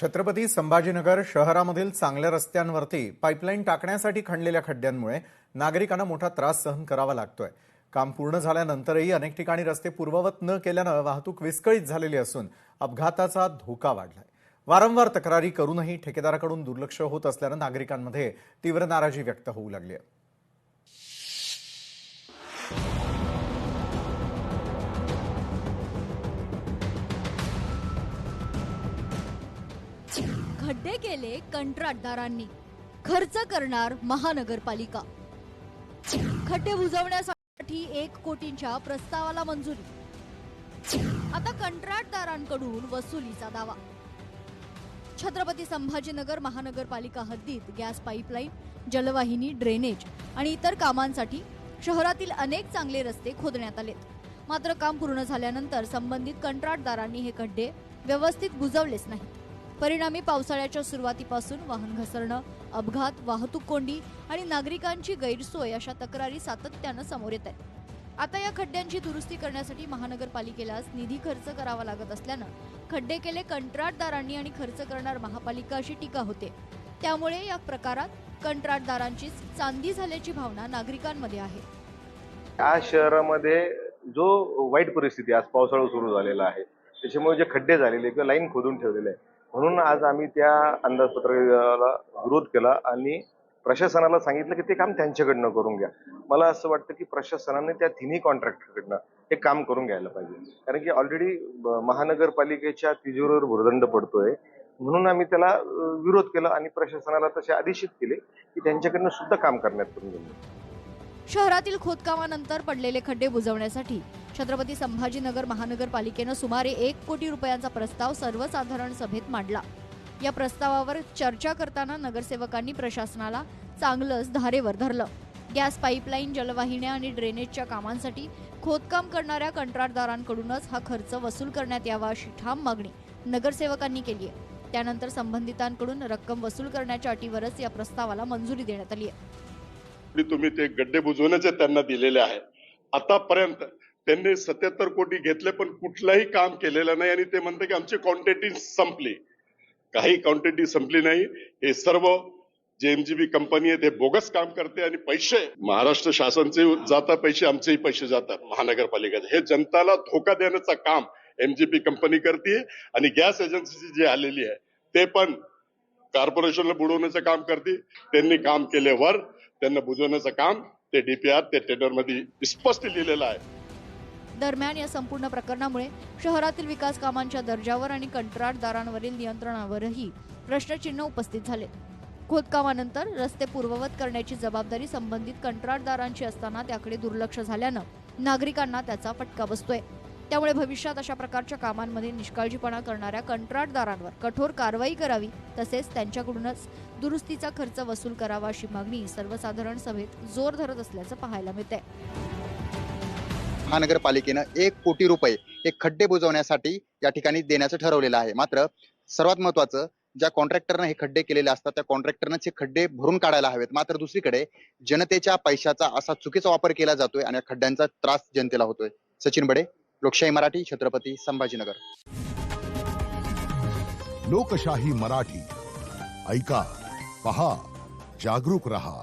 छत्रपती संभाजीनगर शहरामधील चांगल्या रस्त्यांवरती पाईपलाईन टाकण्यासाठी खणलेल्या खड्ड्यांमुळे नागरिकांना मोठा त्रास सहन करावा लागतोय। काम पूर्ण झाल्यानंतरही अनेक ठिकाणी रस्ते पूर्ववत न केल्यानं वाहतूक विस्कळीत झालेली असून अपघाताचा धोका वाढलाय। वारंवार तक्रारी करूनही ठेकेदाराकडून दुर्लक्ष होत असल्यानं नागरिकांमध्ये तीव्र नाराजी व्यक्त होऊ लागली आहे। खड्डे केले कंत्राटदारांनी, खर्च करणार महानगरपालिका। खड्डे बुजवण्यासाठी 1 कोटींच्या प्रस्तावाला मंजुरी। आता कंत्राटदारांकडून वसुलीचा दावा। छत्रपती संभाजीनगर महानगरपालिका हद्दीत गॅस पाईपलाईन, जलवाहिनी, ड्रेनेज आणि इतर कामांसाठी शहरातील अनेक चांगले रस्ते खोदण्यात आलेत। मात्र काम पूर्ण झाल्यानंतर संबंधित कंत्राटदारांनी हे खड्डे व्यवस्थित बुजवलेच नाहीत। परिणामी पावसाळ्याच्या सुरुवातीपासून वाहन घसरणं, अपघात, वाहतूक कोंडी आणि नागरिकांची गैरसोय अशा तक्रारी सातत्यानं समोर येत आहेत। आता या खड्ड्यांची दुरुस्ती करण्यासाठी महानगरपालिकेलाच निधी खर्च करावा लागत असल्यानं खड्डे केले कंत्राटदारांनी आणि खर्च करणार महापालिका अशी टीका होते। त्यामुळे या प्रकारात कंत्राटदारांचीच चांदी झाल्याची भावना नागरिकांमध्ये आहे। या शहरामध्ये जो वाईट परिस्थिती आज पावसाळा सुरू झालेला आहे, त्याच्यामुळे जे खड्डे झालेले किंवा लाईन खोदून ठेवलेले आहे, म्हणून आज आम्ही त्या अंदाजपत्रकाला विरोध केला आणि प्रशासनाला सांगितलं की ते काम त्यांच्याकडनं करून घ्या। मला असं वाटतं की प्रशासनाने त्या तिन्ही कॉन्ट्रॅक्टरकडनं हे काम करून घ्यायला पाहिजे, कारण की ऑलरेडी महानगरपालिकेच्या तिजोरीवर भुर्दंड पडतोय। म्हणून आम्ही त्याला विरोध केला आणि प्रशासनाला तसे आदेशित केले की त्यांच्याकडनं सुद्धा काम करण्यात करून घ्यावे। शहरातील खोदकामानंतर पडलेले खड्डे बुजवण्यासाठी छत्रपती संभाजीनगर महानगरपालिकेनं सुमारे 1 कोटी रुपयांचा प्रस्ताव सर्वसाधारण सभेत मांडला। या प्रस्तावावर चर्चा करताना नगरसेवकांनी प्रशासनाला चांगलंच धारेवर धरलं। गॅस पाईपलाईन, जलवाहिन्या आणि ड्रेनेजच्या कामांसाठी खोदकाम करणाऱ्या कंत्राटदारांकडूनच हा खर्च वसूल करण्यात यावा अशी ठाम मागणी नगरसेवकांनी केली आहे। त्यानंतर संबंधितांकडून रक्कम वसूल करण्याच्या अटीवरच या प्रस्तावाला मंजुरी देण्यात आली आहे। तुम्ही ते गड्डे बुजवण्याचे त्यांना दिलेले आहे। आतापर्यंत त्यांनी 77 कोटी घेतले पण कुठलाही काम केलेलं नाही आणि ते म्हणते की आमची क्वांटिटी संपली। काही क्वांटिटी संपली नाही। हे सर्व जे एमजीबी कंपनी आहे ते बोगस काम करते आणि पैसे महाराष्ट्र शासनचे जातात, पैसे आमचेही पैसे जातात महानगरपालिकेचे। हे जनताला धोका देण्याचं काम एमजीबी कंपनी करते आणि गॅस एजन्सी जी आलेली आहे ते पण कॉर्पोरेशनला बुडवण्याचं काम करते। त्यांनी काम केल्यावर त्यांना बुजवण्याचं काम ते डीपीआर ते टेंडर मध्ये स्पष्ट लिहिलेलं आहे। दरम्यान या संपूर्ण प्रकरणामुळे शहरातील विकास कामांच्या दर्जावर आणि कंत्राटदारांवरील नियंत्रणावरही प्रश्नचिन्ह उपस्थित झाले। खोदकामानंतर रस्ते पूर्ववत करण्याची जबाबदारी संबंधित कंत्राटदारांची असताना त्याकडे दुर्लक्ष झाल्यानं नागरिकांना त्याचा फटका बसतोय। त्यामुळे भविष्यात अशा प्रकारच्या कामांमध्ये निष्काळजीपणा करणाऱ्या कंत्राटदारांवर कठोर कारवाई करावी, तसेच त्यांच्याकडूनच दुरुस्तीचा खर्च वसूल करावा अशी मागणी सर्वसाधारण सभेत जोर धरत असल्याचं पाहायला मिळतंय। महानगरपालिकेनं 1 कोटी रुपये हे खड्डे बुजवण्यासाठी या ठिकाणी देण्याचं ठरवलेलं आहे। मात्र सर्वात महत्त्वाचं, ज्या कॉन्ट्रॅक्टरनं हे खड्डे केलेले असतात त्या कॉन्ट्रॅक्टरनंच हे खड्डे भरून काढायला हवेत। मात्र दुसरीकडे जनतेच्या पैशाचा असा चुकीचा वापर केला जातोय आणि या खड्ड्यांचा त्रास जनतेला होतोय। सचिन बडे, लोकशाही मराठी, छत्रपती संभाजीनगर। लोकशाही मराठी, ऐका, पहा, जागरूक रहा।